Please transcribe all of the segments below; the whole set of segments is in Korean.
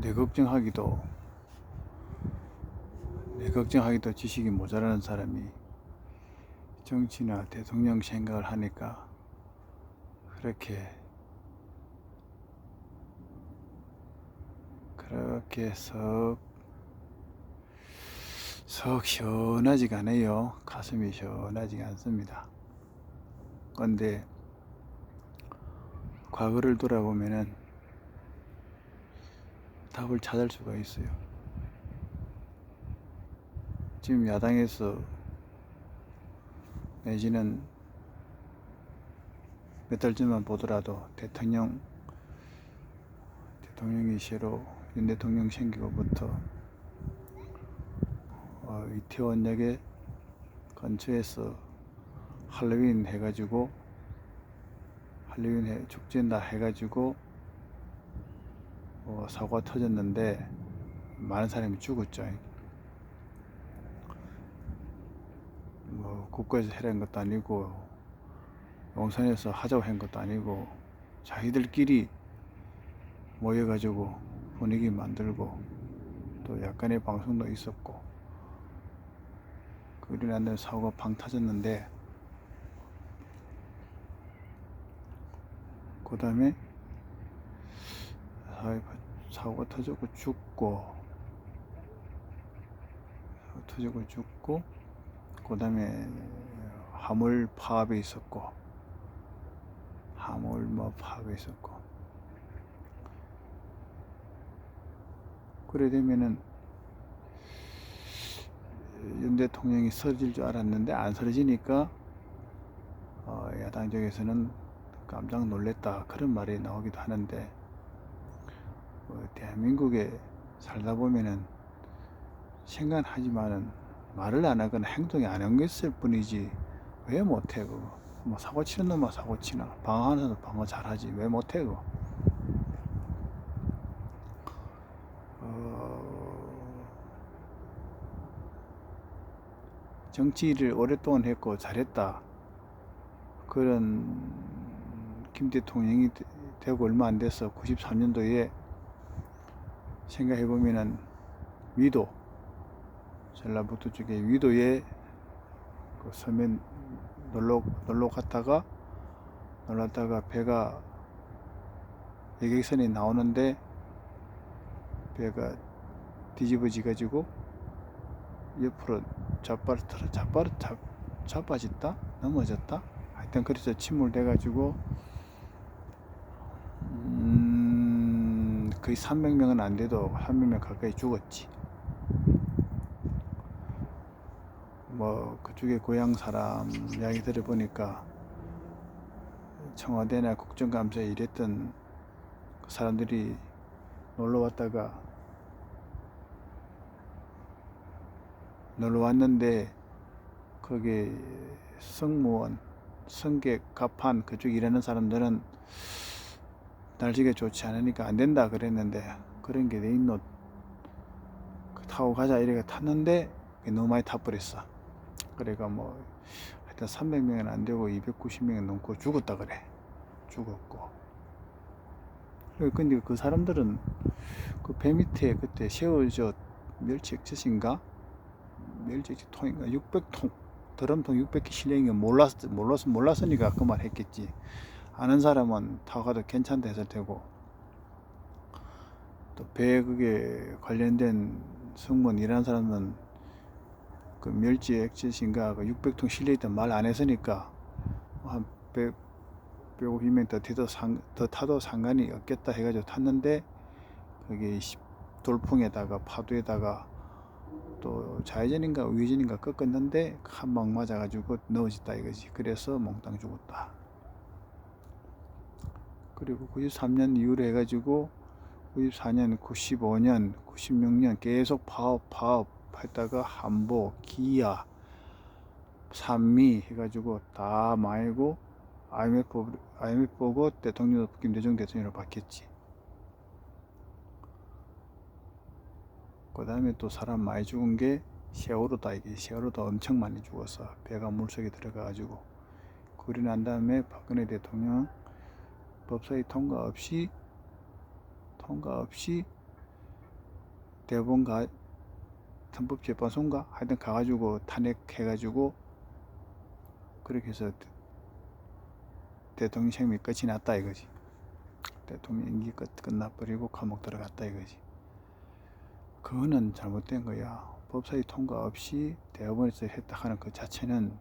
내 걱정하기도 지식이 모자라는 사람이 정치나 대통령 생각을 하니까 그렇게 썩 시원하지가 않아요. 가슴이 시원하지가 않습니다. 그런데 과거를 돌아보면은 답을 찾을 수가 있어요. 지금 야당에서 내지는 몇 달 전만 보더라도 대통령이 새로 윤 대통령 생기고부터 이태원역에 근처에서 할로윈 축제다 해가지고 사고가 터졌는데 많은 사람이 죽었죠. 국가에서 해라는 것도 아니고 용산에서 하자고 한 것도 아니고 자기들끼리 모여가지고 분위기 만들고 또 약간의 방송도 있었고 그로 인한 사고가 팡 터졌는데 그 다음에 사고가 터지고 죽고 그 다음에 화물 파업이 있었고 그래 되면은 윤 대통령이 쓰러질 줄 알았는데 안 쓰러지니까 야당 쪽에서는 깜짝 놀랐다 그런 말이 나오기도 하는데 대한민국에 살다 보면은 생각하지만은 말을 안 하거나 행동이 안 옮겼을 뿐이지 왜 못해 그거. 사고 치는 놈만 사고 치나 방어하는 사람도 방어 잘하지 왜 못해 그거. 정치를 오랫동안 했고 잘했다 그런 김 대통령이 되고 얼마 안 돼서 93년도에 생각해보면은 전라북도 쪽에 위도에 그 서면 놀러 갔다가 배가 여객선이 나오는데 배가 뒤집어지 가지고 옆으로 자빠졌다 넘어졌다 하여튼 그래서 침몰돼 가지고 거의 300명은 안 돼도 300명 가까이 죽었지. 그쪽에 고향 사람 이야기 들어보니까 청와대나 국정감사에 일했던 그 사람들이 놀러 왔는데 거기 승무원, 승객, 갑판 그쪽 일하는 사람들은 날씨가 좋지 않으니까 안 된다 그랬는데 그런 게 내 있노 타고 가자 이래가 탔는데 너무 많이 타버렸어. 그래가 하여튼 300명은 안 되고 290명은 넘고 죽었다 그래. 죽었고. 근데 그 사람들은 그 배 밑에 그때 세워져 멸치 액젓인가? 멸치 액젓 통인가? 600통 드럼통 600개 실린 게 몰랐으니까 그 말 했겠지. 아는 사람은 타고 가도 괜찮다 했을 테고 또 배 그게 관련된 승무원 일하는 사람은 그 멸치 액젓인가 그 600통 실려있던 말 안 했으니까 한 150명 더 타도 상관이 없겠다 해가지고 탔는데 거기 돌풍에다가 파도에다가 또 좌회전인가 우회전인가 꺾었는데 한 방 맞아가지고 넘어졌다 이거지. 그래서 몽땅 죽었다. 그리고 93년 이후로 해가지고 94년, 95년, 96년 계속 파업 했다가 한보, 기아, 산미 해가지고 다 망하고 IMF 보고 김대중 대통령으로 바뀌었지. 그 다음에 또 사람 많이 죽은 게 세월호다. 이게 세월호도 엄청 많이 죽었어. 배가 물속에 들어가가지고. 그리 난 다음에 박근혜 대통령 법사위 통과 없이 대법원가 헌법재판소인가 하여튼 가가지고 탄핵해가지고 그렇게 해서 대통령 생명이 끝이 났다 이거지. 대통령 임기 끝나버리고 감옥 들어갔다 이거지. 그거는 잘못된 거야. 법사위 통과 없이 대법원에서 했다 하는 그 자체는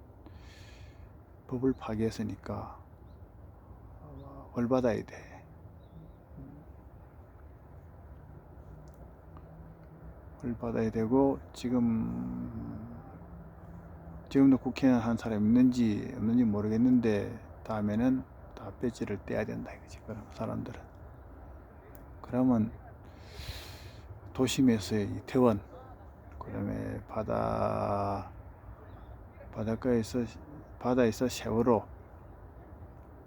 법을 파기했으니까 벌 받아야 돼. 벌 받아야 되고 지금도 국회의원 한 사람 있는지 없는지 모르겠는데 다음에는 다 배지를 떼야 된다 이거지. 그런 사람들은. 그러면 도심에서의 이태원, 그다음에 바다에서 세월호,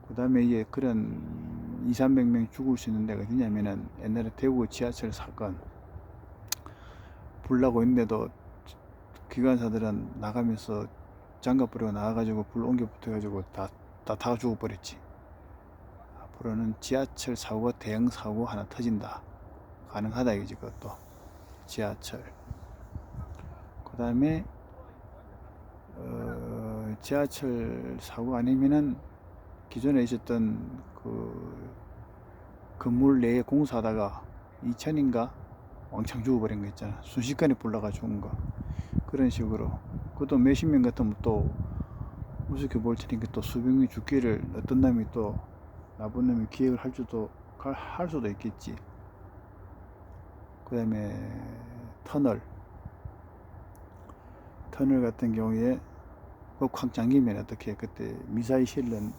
그다음에 이게 그런 200~300명 죽을 수 있는 데가 어디냐면은 옛날에 대구 지하철 사건 불 나고 있는데도 기관사들은 나가면서 장갑 버리고 나와가지고 불 옮겨 붙어가지고 다 죽어버렸지. 앞으로는 지하철 사고가 대형 사고 하나 터진다. 가능하다 이거지. 그것도 지하철. 그 다음에 지하철 사고 아니면은 기존에 있었던 그 건물 내에 공사하다가 2000인가 왕창 죽어버린 거 있잖아. 순식간에 불나가 죽은 거. 그런 식으로. 그것도 몇십 명 같으면 또 우습게 볼 테니까 또 수백 명이 죽기를 어떤 놈이 또 나쁜 놈이 기획을 할 수도 있겠지. 그 다음에 터널 같은 경우에 확 잠기면 어떻게 그때 미사일을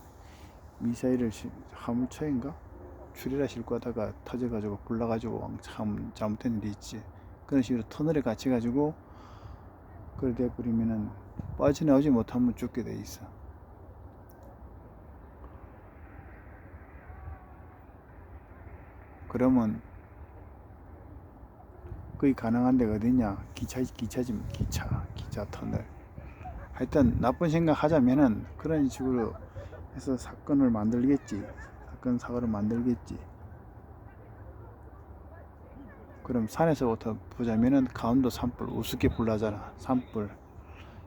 화물차인가 출혈하 싣고 하다가 터져가지고 불나가지고 참 잘못된 일이 있지. 그런 식으로 터널에 갇혀가지고 그걸 돼버리면은 빠져나오지 못하면 죽게 돼 있어. 그러면 거의 가능한 데가 어디냐? 기차 터널. 하여튼 나쁜 생각 하자면은 그런 식으로 해서 사건을 만들겠지. 사고를 만들겠지. 그럼 산에서부터 보자면은 강원도 산불 우습게 불나잖아.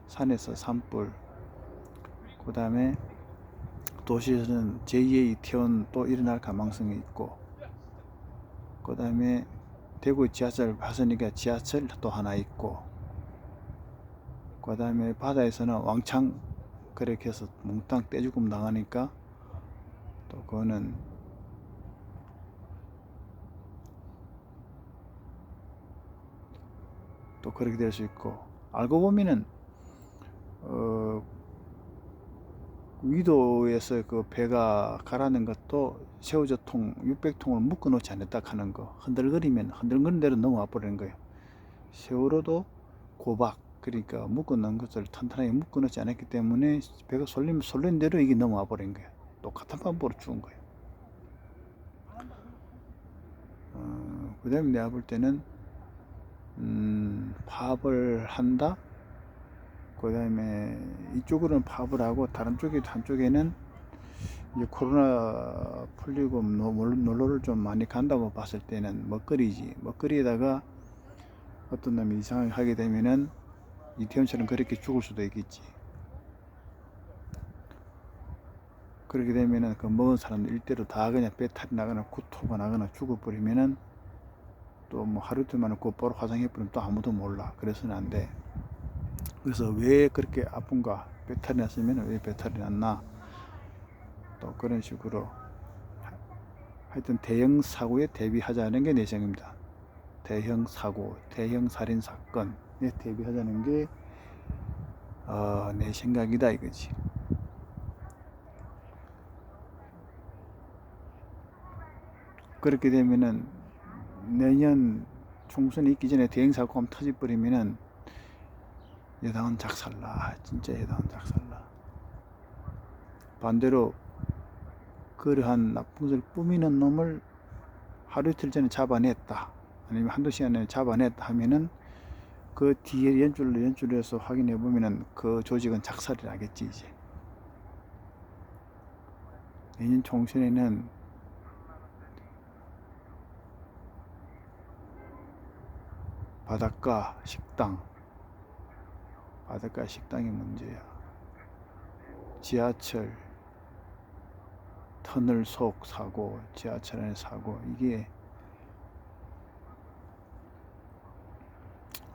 산에서 산불. 그 다음에 도시에서는 제2의 이태원 또 일어날 가능성이 있고, 그 다음에 대구 지하철 봤으니까 지하철 또 하나 있고, 그 다음에 바다에서는 왕창 그렇게 해서 몽땅 떼죽음 당하니까 또 그거는 또 그렇게 될 수 있고, 알고 보면은 위도에서 그 배가 가라는 것도 새우젓통 600통을 묶어 놓지 않았다 하는 거. 흔들거리는 대로 넘어와 버리는 거예요. 세월호도 고박, 그러니까 묶어 놓은 것을 탄탄하게 묶어 놓지 않았기 때문에 배가 쏠린 대로 이게 넘어와 버린 거예요. 똑같은 방법으로 죽은 거예요. 그 다음에 내가 볼 때는 파업을 한다. 그 다음에 이쪽으로는 파업을 하고 한쪽에는 이제 코로나 풀리고 놀러를 좀 많이 간다고 봤을 때는 먹거리에다가 어떤 놈이 이상하게 하게 되면은 이태원처럼 그렇게 죽을 수도 있겠지. 그렇게 되면은 그 먹은 사람들 일대로 다 그냥 배탈이 나거나 구토가 나거나 죽어버리면은 또 뭐 하루 이틀 만에 곧바로 화상해버리면 또 아무도 몰라. 그래서는 안 돼. 그래서 왜 그렇게 아픈가? 배탈이 났으면 왜 배탈이 났나? 또 그런 식으로 하여튼 대형 사고에 대비하자는 게 내 생각입니다. 대형 사고, 대형 살인 사건에 대비하자는 게 내 생각이다 이거지. 그렇게 되면은 내년 총선이 있기 전에 대형 사고가 한번 터져버리면은 여당은 작살나. 진짜 여당은 작살나. 반대로 그러한 나쁜 것을 꾸미는 놈을 하루 이틀 전에 잡아냈다, 아니면 한두 시간 전에 잡아냈다 하면은 그 뒤에 연출해서 확인해 보면은 그 조직은 작살이 나겠지. 이제 내년 총선에는 바닷가 식당이 문제야. 지하철 터널 속 사고, 지하철 안에 사고, 이게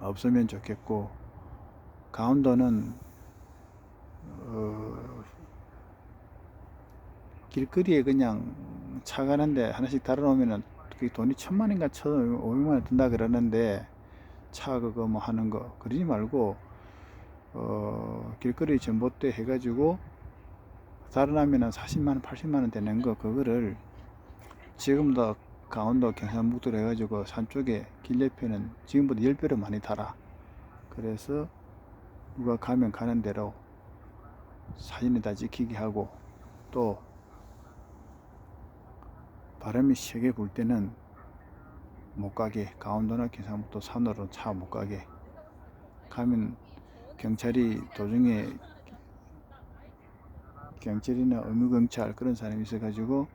없으면 좋겠고, 강원도는 길거리에 그냥 차 가는데 하나씩 달아놓으면은 그 돈이 1,000만 원인가 1,500만 원 든다 그러는데, 차 그거 뭐 하는 거 그러지 말고 길거리 전봇대 해가지고 달아나면은 40만 원 80만 원 되는 거, 그거를 지금도 강원도 경상북도로 해가지고 산 쪽에 길 옆에는 지금보다 10배로 많이 달아. 그래서 누가 가면 가는 대로 사진에다 찍히게 하고, 또 바람이 세게 불 때는 못 가게, 강원도나 경상북도 산으로 차 못 가게 가면 경찰이 도중에, 경찰이나 의무경찰 그런 사람이 있어가지고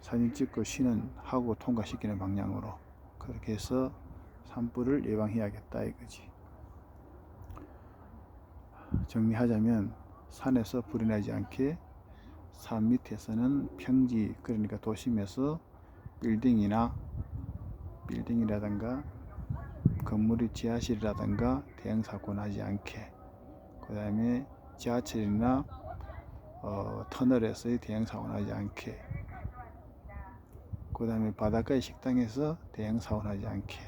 사진 찍고 신원하고 통과시키는 방향으로 그렇게 해서 산불을 예방해야겠다 이거지. 정리하자면, 산에서 불이 나지 않게 산 밑에서는 평지, 그러니까 도심에서 빌딩이라든가 건물이 지하실이라든가 대형사고 나지 않게, 그 다음에 지하철이나 터널에서의 대형사고 나지 않게, 그 다음에 바닷가의 식당에서 대형사고 나지 않게,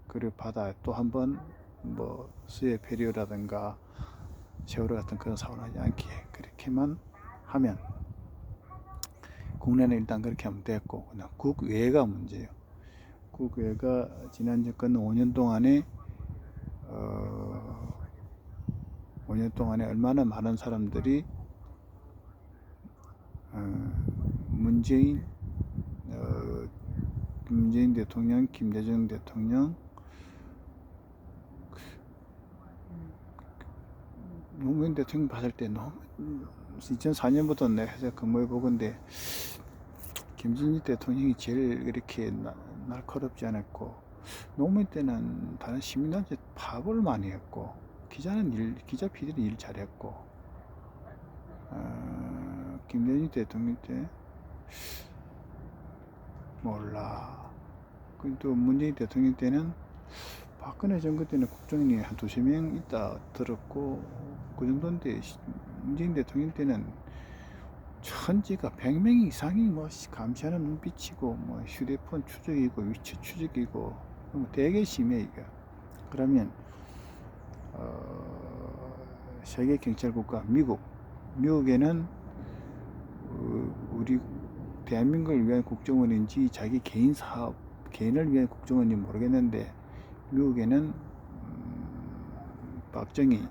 그리고 바다에 또 한번 뭐 수해 페리오라든가 세월호 같은 그런 사고 나지 않게, 그렇게만 하면, 국내는 일단 그렇게 하면 됐고, 그냥 국외가 문제예요. 국외가 지난 정권 5년 동안에 5년 동안에 얼마나 많은 사람들이 문재인 대통령, 김대중 대통령, 노무현 대통령 봤을 때 너무 2004년부터 내가 해서 근무해 보건데 김진일 대통령이 제일 이렇게 날카롭지 않았고, 노무현 때는 다른 시민단체 파업을 많이 했고, 기자 PD는 일 잘했고, 김대중 대통령 때 몰라. 또 문재인 대통령 때는, 박근혜 정부 때는 국정원이 한 2~3명 있다 들었고, 그 정도인데 문재인 대통령 때는 천지가 100명 이상이 뭐 감시하는 눈빛이고, 뭐 휴대폰 추적이고, 위치 추적이고, 되게 심해 이게. 그러면 세계 경찰 국가 미국에는 우리 대한민국을 위한 국정원인지 자기 개인 사업, 개인을 위한 국정원인지 모르겠는데, 미국에는 박정희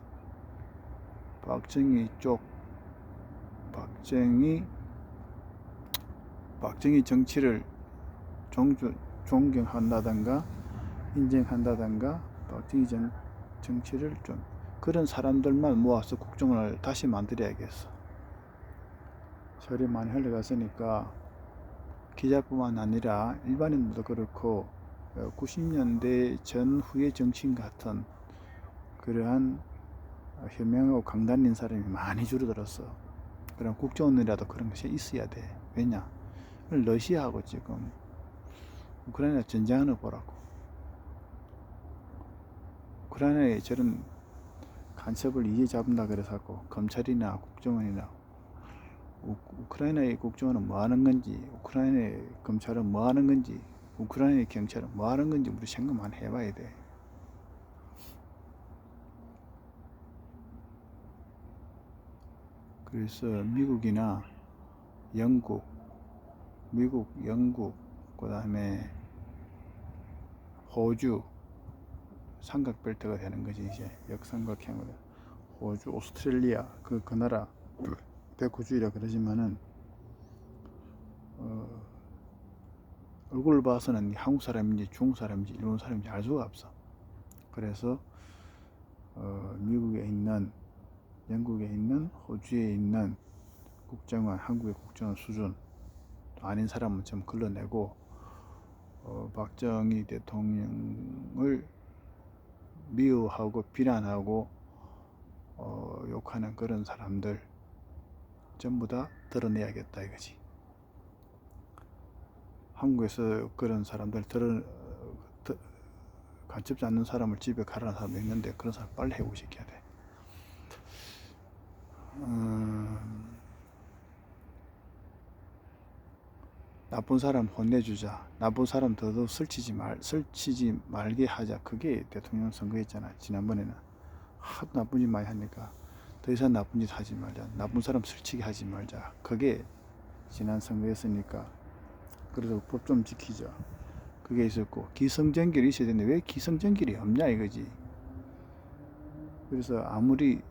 정치를 존경한다든가 인정한다든가, 박정희 정치를 좀, 그런 사람들만 모아서 국정원을 다시 만들어야겠어. 세월이 많이 흘러갔으니까 기자뿐만 아니라 일반인들도 그렇고 90년대 전후의 정치인 같은 그러한 현명하고 강단인 사람이 많이 줄어들었어. 그럼 국정원이라도 그런 것이 있어야 돼. 왜냐? 러시아하고 지금 우크라이나 전쟁하는 거 보라고. 우크라이나에 저런 간첩을 이제 잡는다 그래서 검찰이나 국정원이나, 우크라이나의 국정원은 뭐 하는 건지, 우크라이나의 검찰은 뭐 하는 건지, 우크라이나의 경찰은 뭐 하는 건지 우리 생각 많이 해봐야 돼. 그래서 미국이나 영국, 그 다음에 호주, 삼각벨트가 되는 거지 이제, 역삼각형으로. 호주, 오스트레일리아, 그 나라 백호주의라 그러지만은 얼굴을 봐서는 한국 사람인지 중국 사람인지 일본 사람인지 알 수가 없어. 그래서 미국에 있는, 영국에 있는, 호주에 있는 국정원, 한국의 국정원 수준 아닌 사람은 좀 걸러내고, 박정희 대통령을 미워하고 비난하고 욕하는 그런 사람들 전부 다 드러내야겠다 이거지. 한국에서 그런 사람들 간첩지 않는 사람을 집에 가라는 사람이 있는데 그런 사람 빨리 해고시켜야 돼. 나쁜 사람 혼내주자. 나쁜 사람 더더욱 설치지 말게 하자. 그게 대통령 선거였잖아. 지난번에는 하도 나쁜 짓 많이 하니까 더 이상 나쁜 짓 하지 말자. 나쁜 사람 설치게 하지 말자. 그게 지난 선거였으니까 그래서 법 좀 지키자. 그게 있었고 기성전결이 있어야 되는데 왜 기성전결이 없냐 이거지. 그래서 아무리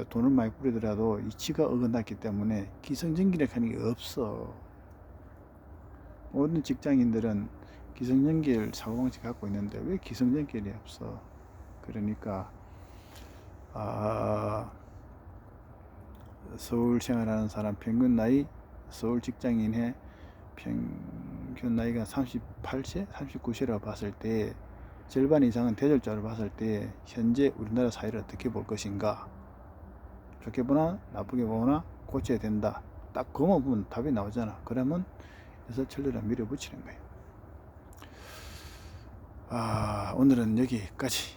돈을 많이 뿌리더라도 이치가 어긋났기 때문에 기성전결이라고 하는 게 없어. 모든 직장인들은 기성전결 사고방식 갖고 있는데 왜 기성전결이 없어. 그러니까 서울 생활하는 사람 평균 나이, 서울 직장인의 평균 나이가 38세, 39세라고 봤을 때 절반 이상은 대졸자로 봤을 때 현재 우리나라 사회를 어떻게 볼 것인가. 좋게 보나 나쁘게 보나 고쳐야 된다. 딱 그것만 보면 답이 나오잖아. 그러면 여사철로를 밀어붙이는 거예요. 오늘은 여기까지.